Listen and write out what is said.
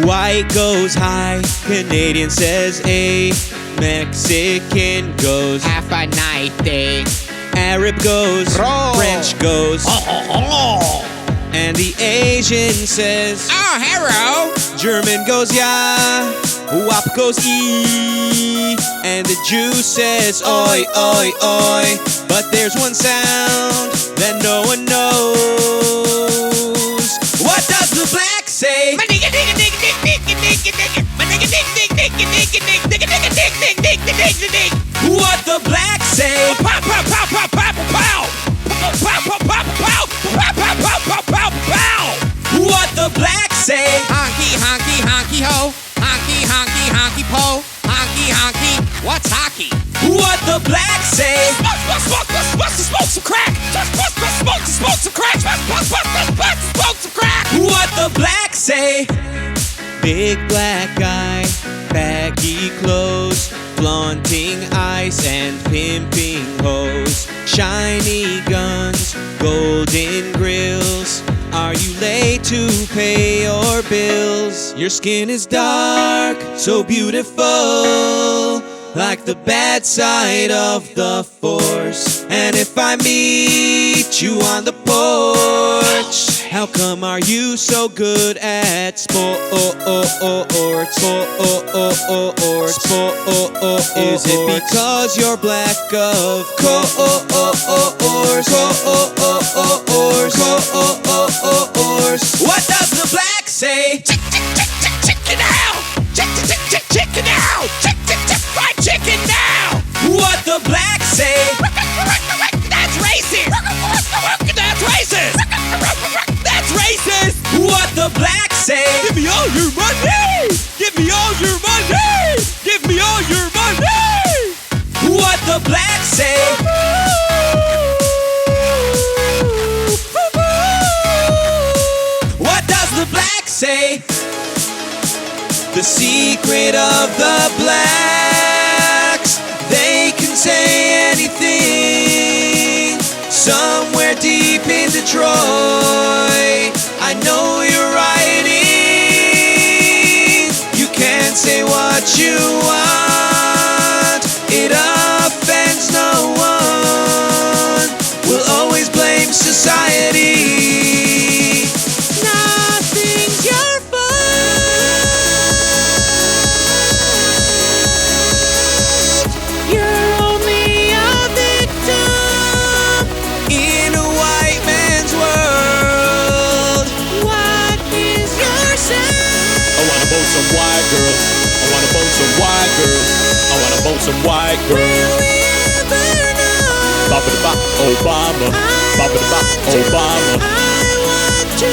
White goes high, Canadian says A, Mexican goes half a night thing. Arab goes Bro. French goes and the Asian says Oh, hello. German goes yeah, WAP goes E, and the Jew says oi, oi, oi. But there's one sound that no one knows. What does the black say? My nigga, nigga, nigga, nigga, nigga, nigga, nigga. My nigga, nigga, nigga, nigga, nigga, nigga, nigga, nigga, nigga, nigga, nigga, nigga. What the black say? Pow, pow, pow, pow, pow, pow. Pow, pow, pow, pow, pow. Pow, pow, pow, pow, pow, pow. What the black say? Honky, honky, honky ho. Honky, honky, honky po. Honky, honky. What's hockey? What the black say? Smoke, smoke, smoke, smoke, smoke some crack. Smoke, smoke, smoke, smoke some crack. Smoke, smoke, smoke, smoke, smoke some crack. What the black say? Big black guy, baggy clothes, flaunting ice and pimping hoes, shiny guns, golden grills. Are you late to pay your bills? Your skin is dark, so beautiful, like the bad side of the force. And if I meet you on the porch, how come are you so good at sports? Is it because you're black, of course? What does the black say? Chicken out! Chicken out! Fried chicken now! What the black say? That's racist! That's racist! That's racist! What the black say? Give me all your money! Give me all your money! Give me all your money! What the black say? What does the black say? The secret of the blacks, they can say anything. Somewhere deep in Detroit, I know you're writing. You can't say what you want, it offends no one. We'll always blame society. Nothing's your fault. You're only a victim in a white man's world. What is your say? I wanna bone some white girls. I wanna bone some white girls. I wanna bone some white girls. Will we ever know? Bop Obama. Bop I Obama. want to